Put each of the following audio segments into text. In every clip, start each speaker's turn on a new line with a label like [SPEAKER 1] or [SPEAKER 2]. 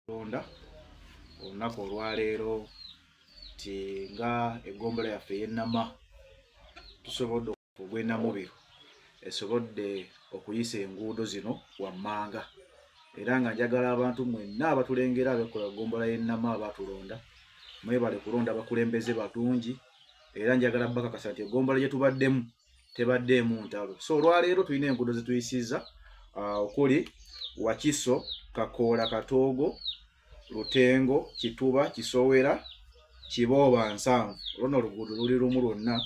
[SPEAKER 1] Ronda olunaku olwaleero nti nga eggombolola yaffe y'Ennama tusobodde ogw'Ennamubiru esobodde okuyisa enguudo zino wammanga, era nga njagala abantu mwenna abatulengera abakola eggombolola y'Ennama abatulonda mwebale kulonda abakulembeze balungi, era njagala bakakasa nti eggombolola gye tubaddemu tebaddeemu ntalo. So olwaleero tulina enguudo zituyisizza okuli Wakiso, Kakoola, Katoogo, Lutengo, Kituba, Kisowera, Kibooba, Nsanvu. Luno oluguudo luli lumu lwonna.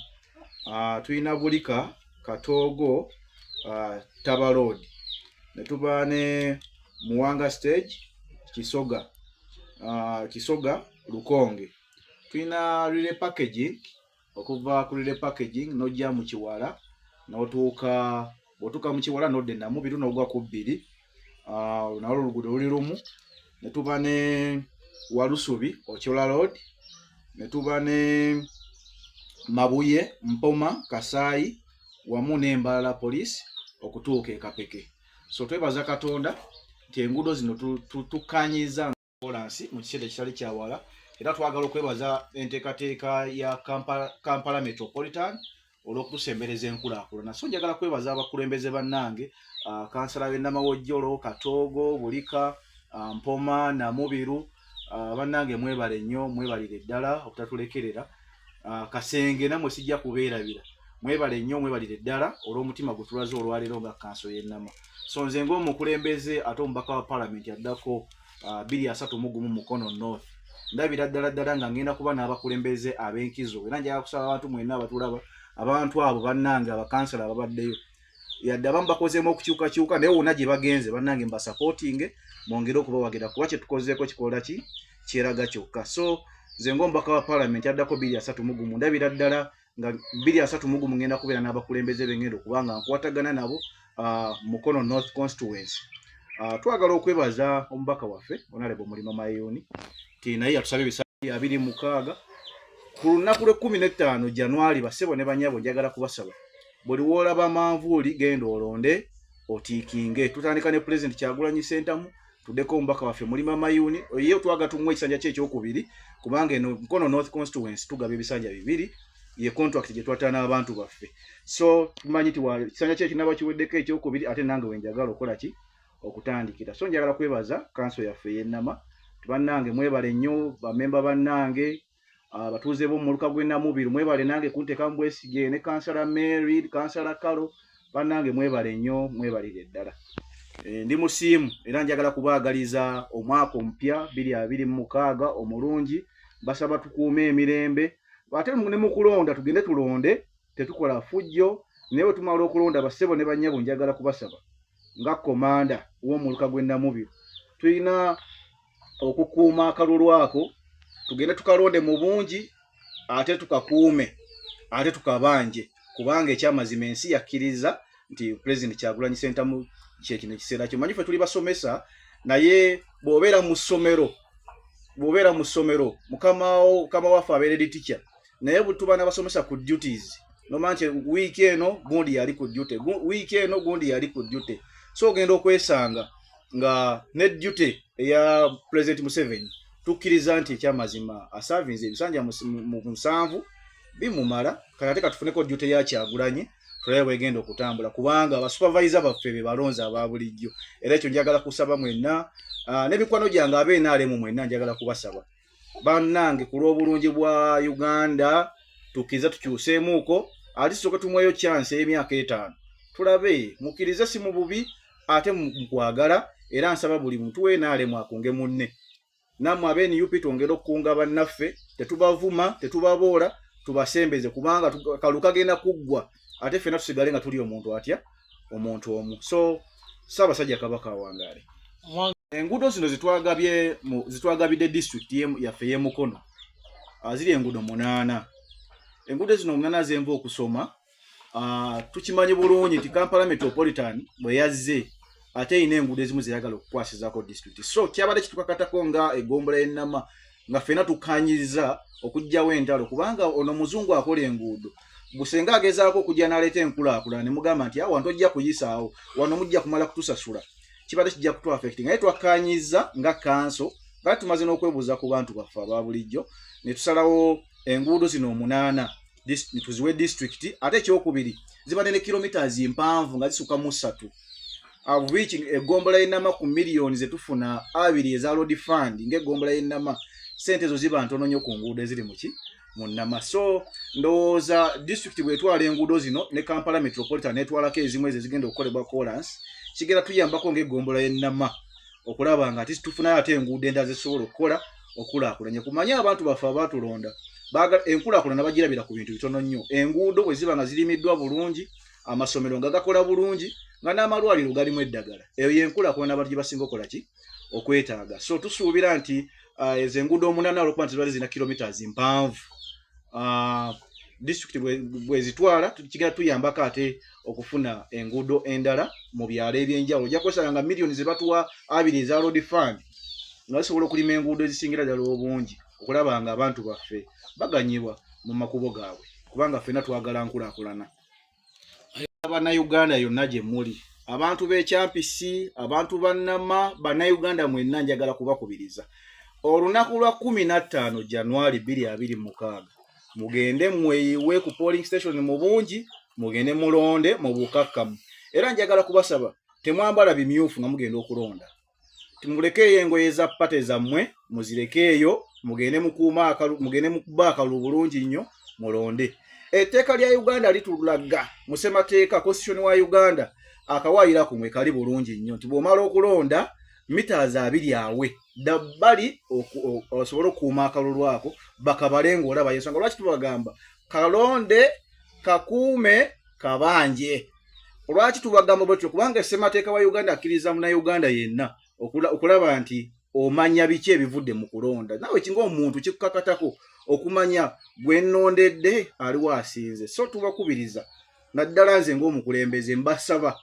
[SPEAKER 1] Tulina Bulika, Katoogo, Taba Road. Ne tuba ne Muwanga Stage, Kisoga, Lukonge. Tulina relay packaging, okuva ku relay packaging n'ojja mu Kiwala n'otuuka mu Kiwala n'odda Ennamubiru n'ogwa ku bbiri. Nalwo oluguudo luli lumu. Ne tuba ne Walusubi, Ochola Road. Ne tuba ne Mabuye, Mpoma, Kasaayi wamu n'Embalala Police okutuuka e Kapeke. So twebaza Katonda nti enguudo zino tukanyiza ambulance mu kiseera ekitali kyawala, era twagala okwebaza enteekateeka ya Kampala Metropolitan olw'okutusembereza enkulaakulana. So njagala kwebaza abakulembeze bannange, kansala w'e Namawojjolo, Katoogo, Bulika, Mpoma, Namubiru, bannange mwebale nnyo, mwebalire ddala obutatulekerera. Kasenge namwe sijja kubeerabira, mwebale nnyo, mwebalire ddala olw'omutima gwe tulaze olwaleero nga kanso y'Ennama. So nze ng'omukulembeze ate omubaka wa Parliament addako 231 Mukono North, ndabira ddala nga ngenda kuba n'abakulembeze ab'enkizo, era njagala kusaba abantu mwenna abatulaba, abantu abo bannange abakansala ababaddeyo yadde abamu bakozeemu okukyukakyuka naye wonna gye bagenze bannange mbasapootinge, mwongere okubawagira kuba kye tukozeeko kikola ki kyeraga kyokka. So nze ng'omubaka wa Parliament addako 231 ndabira ddala nga 231 ngenda kubeera n'abakulembeze b'engendo kubanga nkwatagana nabo Mukono North Constituency. Twagala okwebaza omubaka waffe Honorable Mulima Mayoni nti naye yatusabye ebisale 26 ku lunaku lwe 15 January. Basebo ne banyabo njagala kubasaba buli woolaba manvuuli genda olonde otiikinge. Tutandika ne President Kyagulanyi Ssentamu, tuddeko omubaka waffe Mulima Mayoni, ye twaga tumuwe ekisanja kye ekyokubiri kubanga eno Mukono North Constituency tugaba ebisanja 2 ye contract gye twatana abantu baffe. So tumanyi nti ekisanja kye kinaba kiweddeko ekyokubiri ate nange wenjagala okola ki okutandikira. So njagala kwebaza kanso yaffe y'Ennama, bannange mwebale nnyo, bamemba bannange abatuuze bo mu muluka gw'Ennamubiru mwebale nange kunteeka mu bwesige, ne kansala Mary, kansala Kalo, bannange mwebale nnyo, mwebalire ddala. Ndi musiimu era njagala kubaagaliza omwaka omupya 2026 omulungi. Basaba tukuume emirembe, ate ne mu kulonda tugende tulonde, tetukola fujjo. Naye bwe tumala okulonda bassebo ne bannyabo njagala kubasaba nga komanda w'omuluka gw'Ennamubiru tulina okukuuma akalulu ako, tugende tukalonde mu bungi ate tukakuume ate tukabanje, kubanga ekyamazima ensi yakkiriza nti President Kyagulanyi Ssentamu kyekino ekiseera kyo. Manyi ffe tuli basomesa, naye bw'obeera mu ssomero mukama waffe abeera teacher, naye bwe tuba n'abasomesa ku duties nomanti wiiki eno gundi yali ku duty, wiiki eno gundi yali ku duty. So ogenda okwesanga nga ne duty eya President Museveni tukkiriza nti ekyamazima asavinze ebisanja 7 bimumala, kati katufuneko duty ya Kyagulanyi tulabe bwegenda okutambula kubanga abasupervisor baffe be balonze aba bulijjo. Era ekyo njagala kusaba mwenna n'emikwano gyange ab'NRM mwenna njagala kubasaba bannange ku lw'obulungi bwa Uganda tukkiriza tukyuseemuuko ati tusooke tumweyo chance y'emyaka 5 tulabe mukkirize si mu bubi ate mu kwagala. Era nsaba buli muntu w'NRM akunge munne, nammwe ab'NUP twongere okukunga bannaffe, tetubavuma tetubaboola, tubasembeze kubanga kaluka genda kuggwa ate ffenna tusigale nga tuli omuntu atya omuntu omu. So Ssaabasajja Kabaka awangaale. Enguudo zino zitwagabidde district yaffe y'e Mukono ziri enguudo 8. Enguudo zino 8 zenva okusoma. Tukimanyi bulungi nti Kampala Metropolitan bwe yazze ate ine enguudo ezimu ziragala okukwasizaako district. So kyabadde kitukakatako nga eggombolola y'Ennama nga ffenna tukanyiza okugjawo entalo kubanga ono muzungu akola enguudo. Busenga agezaako okujja n'aleeta enkulaakulana ne mugamba nti awo tojja kuyisaawo, wano mujja kumala kutusasula. Kibadde kijja kutu affecting. Naye twakanyiza nga kanso Kati tumaze n'okwebuuza ku bantu baffe aba bulijjo ne tusalawo enguudo zino 8 tuziwe district ate ekyokubiri ziba ne kilometers mpanvu nga zisuka mu 3 of which egombola y'Ennama ku millions zetufuna 2 eza road fund ng'egombola y'Ennama sente zo ziba ntono nnyo ku nguudo eziri mu Nnama. So ndowooza district bwetwala enguudo zino ne Kampala Metropolitan netwalako ezimu ezo zigenda okukolebwa chorus kigenda tuyambako ng'egombola y'Ennama okulaba nga ati tufunayo ate enguudo endala zisobola okukola okulaakulanya. Kumanya abantu baffe abaatulonda enkulaakulana bagirabira ku bintu bitono nnyo. Enguudo bwe ziba nga zirimiddwa bulungi, amasomero nga gakola bulungi, nga n'amalwaliro galimu eddagala, eyo yenkulaakulana abantu gye basinga okukola ki okwetaaga. So tusuubira nti ezo enguudo 8 olwokuba nti ziba zirina kilometers mpanvu district bwe zitwala kigenda tuyambako ate okufuna enguudo endala mu byalo ebyenjawulo. Ojja kwesanga nga millions ze batuwa 2 eza road fund nga zisobola okulima enguudo ezisingira ddala obungi okulaba nga abantu baffe baganyibwa mu makubo gaabwe kubanga ffenna twagala nkulaakulana. Bannayuganda yonna gye muli, abantu b'Ekyampisi, abantu ba Nnama, bannayuganda mwenna njagala kubakubiriza olunaku lwa 15 January 2026 mugende mweyiwe ku polling station mu bungi, mugende mulonde mu bukakkamu. Era njagala kubasaba temwambala bimyufu nga mugenda okulonda, timulekeeyo engoye za pate zammwe muzirekeeyo, mugende mukuba akalulu bulungi nnyo mulonde. Etteeka lya Uganda litulaga mu ssemateeka constitution wa Uganda akawaayira kumwe kali bulungi nnyo nti bw'omala okulonda meters 2 awe dabbali osobola okuuma akalulu ako bakabale ng'olaba yensonga lwaki tubagamba kalonde kakuume kabanje. Lwaki tubagamba bwetyo kubanga ssemateeka wa Uganda akkiriza Munnayuganda yenna okulaba nti omanya biki ebivudde mu kulonda. Nawe kinga omuntu kikukakatako okumanya gwe nnondedde aliwo asinze. So tubakubiriza naddala nze ng'omukulembeze mbasaba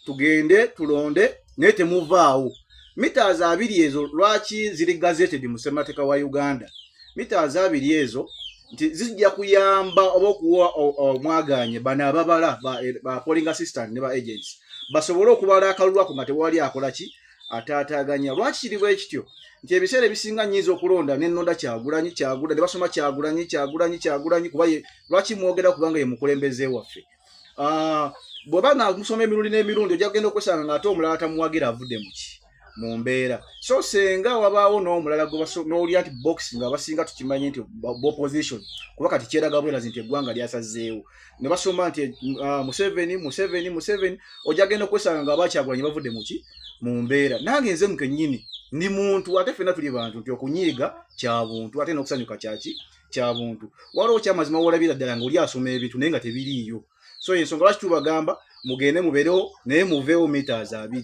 [SPEAKER 1] tugende tulonde naye temuvaawo. Meters 2 ezo lwaki ziri gazetted mu ssemateeka wa Uganda? Meters 2 ezo nti zijja kuyamba oba okuwa omwaganye bano ababala ba polling assistant ne ba agents basobole okubala akalulu ako nga tewali akola ki ataataaganya. Lwaki kiri bwe kityo nti ebiseera ebisinga nnyiza okulonda n'ennonda Kyagulanyi ne basoma Kyagulanyi kuba lwaki mwogera kubanga ye mukulembeze waffe. Bw'oba nga musoma emirundi n'emirundi ojja kugenda okwesanga ng'ate omulala tamuwagira avudde mu mbeera. So senga wabaawo n'omulala n'olya nti box nga basinga tukimanyi nti opposition kuba kati kyeraga bwerazi nti eggwanga lyasazeewo ne basoma nti Museveni ojja kugenda okwesanga nga Kyagulanyi bavudde mu mbeera. Nange nze mukennyini ndi muntu ate ffenna tuli bantu nti okunyiiga kya buntu ate n'okusanyuka kya buntu. Waliwo kyamazima woolabira ddala ng'oli asoma ebintu naye nga tebiriiyo. So ensonga lwaki tubagamba mugende mubeerewo naye muveewo meters 2.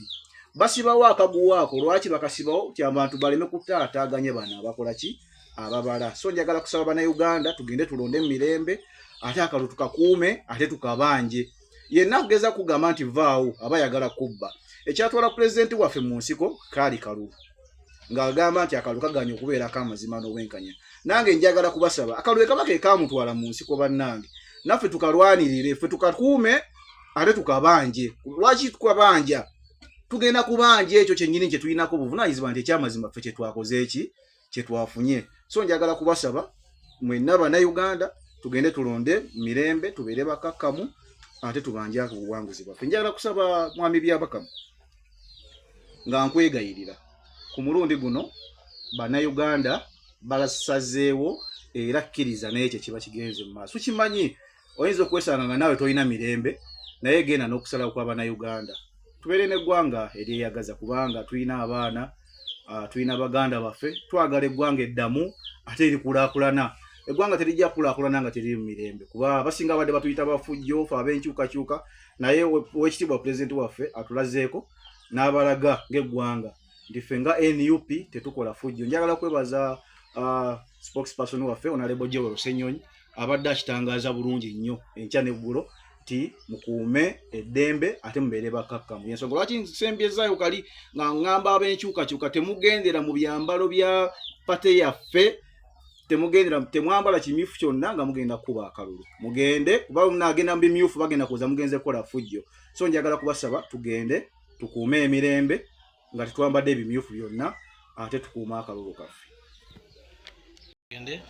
[SPEAKER 1] Basibawo akaguwa ako lwaki bakasibawo ti abantu baleme kutaataaganye bano abakola ki ababala. So njagala kusaba Bannayuganda tugende tulonde mu mirembe ate akalulu tukakuume ate tukabanje. Yenna akugeza kugamba nti vaawo aba yagala kubba. Ekyatwala pulezidenti waffe mu nsiko kaali kalulu ng'agamba nti akalulu kaganya okubeerako amazima n'obwenkanya. Nange njagala kubasaba akalulu kaba ke kaamutwala mu nsiko bannange naffe tukalwanirire, ffe tukakuume ate tukabanje. Lwaki tukabanja? Tugenda kubanja ekyo kyennyini kye tulinako buvunaanyizibwa nti ekyamazima ffe kye twakoze kye twafunye. So njagala kubasaba mwenna Bannayuganda tugende tulonde mirembe tubeere bakakkamu ate tubanjako obuwanguzi bwaffe. Njagala kusaba mwami Byabakama nga nkwegayirira ku mulundi guno Bannayuganda balasazeewo era kkiriza naye kye kiba kigenze mu maaso. Kimanyi oyinza okwesanga nga naawe tolina mirembe naye genda n'okusalawo kwa Bannayuganda tubeere n'eggwanga eryeyagaza kubanga tulina abaana tulina baganda baffe twagala eggwanga eddamu ate erikulaakulana. Eggwanga terijja kulaakulana nga teriri mu mirembe kuba abasinga badde batuyita bafujjo fe ab'enkyukakyuka naye Oweekitiibwa Pulezidenti waffe atulazeeko n'abalaga ng'eggwanga nti ffe nga NUP tetukola fujjo. Njagala kwebaza spokesperson waffe Honorable Joel Ssenyonyi abadde akitangaaza bulungi nnyo enkya n'eggulo ti mukuume eddembe ate mubeere bakakkamu. Yensonga lwaki nsembyezaayo kali nga ngamba ab'enkyukakyuka temugendera mu byambalo bya pate yaffe, temwambala kimyufu kyonna nga mugenda kuba akalulu. Mugende kuba munaagenda mu bimyufu bagenda kuza mugenze kukola fujjo. So njagala kubasaba tugende tukuume emirembe nga tetwambadde ebimyufu byonna ate tukuuma akalulu kaffe.
[SPEAKER 2] Gende.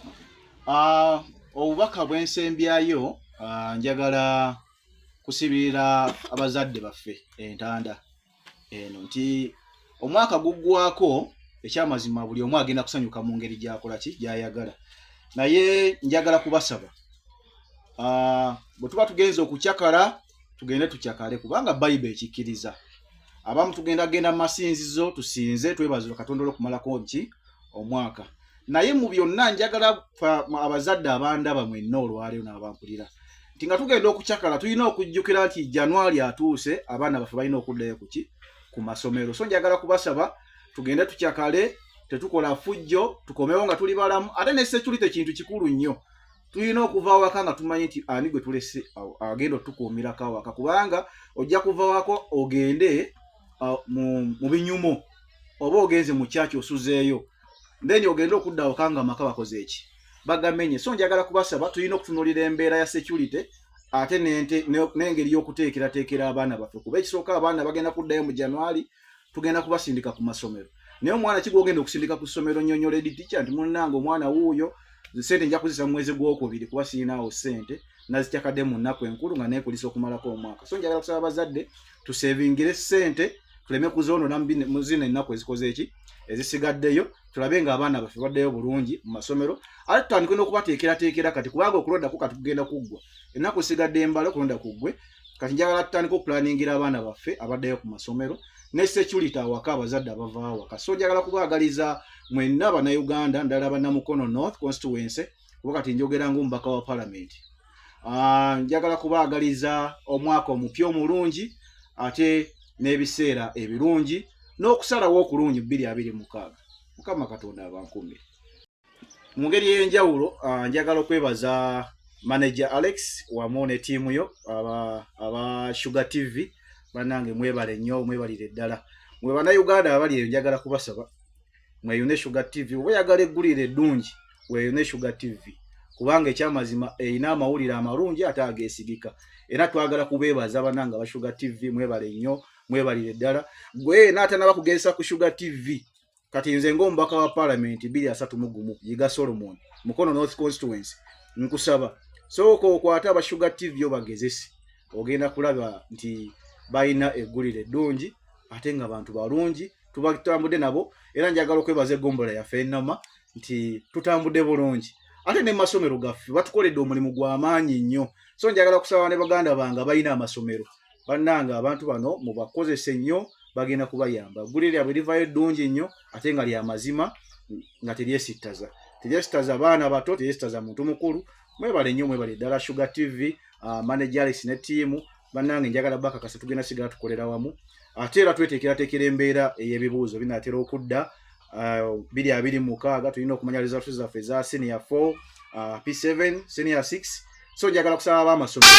[SPEAKER 1] Obubaka bw'ensembyayo njagala kusibirira abazadde baffe entanda eno nti omwaka guggwako ekyamazima buli omu agenda kusanyuka mu ngeri gy'akola ki gy'ayagala, naye njagala kubasaba bwe tuba tugenze okucyakala tugende tucyakale kubanga Bayibuli ekikkiriza. Abamu genda mu masinzizo tusinze twebaza Katonda olw'okumalako nki omwaka, naye mu byonna njagala abazadde abandaba mwenna olwaleero n'abampulira nti nga tugenda okucyakala tulina okujjukira nti January atuuse abaana baffe balina okuddayo ku masomero. So njagala kubasaba tugende tucyakale, tetukola fujjo, tukomewo nga tuli balamu. Ate ne security kintu kikulu nnyo, tulina okuva awaka nga tumanyi nti ani gwe tulese agenda otukuumirako awaka, kubanga ojja kuva wako ogende mu binyumo oba ogenze mu kyaki osuzeeyo then ogenda okudda awaka nga amaka bakoze eki bagamenye. So njagala kubasaba tulina okutunulira embeera ya security ate n'engeri y'okuteekerateekera abaana baffe, kuba ekisooka abaana bagenda kuddayo mu January tugenda kubasindika ku masomero, naye omwana kigwogenda okusindika ku ssomero nnyonnyola edi teacher nti munnange omwana wuuyo sente nja kuzisa mu mwezi gw'okubiri kuba sirinaawo sente nazityakadde mu nnaku enkulu nga neekulisa okumalako omwaka. So njagala kusaba abazadde tusevingire sente tuleme kuzoonona mu zino ennaku ezikoze eki ezisigaddeyo, tulabe nga abaana baffe baddeyo bulungi mu masomero. Ate tutandike n'okubateekerateekera kati kubanga okulondako kati kugenda kuggwa, ennaku esigadde embala okulonda kuggwe. Kati njagala tutandike okupulaningira abaana baffe abaddeyo ku masomero ne security awaka abazadde abava awaka. So njagala kubaagaliza mwenna bannayuganda, ndala bannamukono North constituency kuba kati njogera ng'omubaka wa parliament. Njagala kubaagaliza omwaka omupya omulungi ate n'ebiseera ebirungi n'okusalawo okulungi 2026. Mukama Katonda abankumire. Mu ngeri y'enjawulo njagala okwebaza manager Alex wamu ne ttiimu yo aba Sugar TV. Bannange mwebale nnyo, mwebalire ddala. Mwe bannayuganda abali eyo njagala kubasaba mweyune Sugar TV, oba oyagala eggulire eddungi weyune Sugar TV kubanga ekyamazima erina amawulire amalungi ate ageesigika. Era twagala kubeebaza bannange aba Sugar TV, mwebale nnyo, mwebalire ddala. Gwe n'atanaba kugezesa ku Sugar TV kati nze ng'omubaka wa parliament 231 Yiga Solomon Mukono North constituency nkusaba sooka okwata aba Sugar TV obagezesi, ogenda kulaba nti bayina eggulire eddungi ate nga bantu balungi tubatambudde nabo. Era njagala okwebaza egombola yaffe ennama nti tutambudde bulungi ate ne masomero gaffe batukoledde omulimu gw'amaanyi nnyo. So njagala kusaba ne baganda bange bayina amasomero bannange abantu bano mubakozese nnyo, bagenda kubayamba. Eggulire lyabwe livaayo eddungi nnyo ate nga lya mazima nga teryesittaza baana bato, teryesittaza muntu mukulu. Mwebale nnyo, mwebale ddala Sugar TV, manager Alex ne ttiimu bannange njagala bakakasa tugenda sigala tukolera wamu ate era tweteekerateekera embeera ey'ebibuuzo binaatera okudda 2026. tulina okumanya results zaffe eza senior 4 P7 senior 6. So njagala kusaba ab'amasomero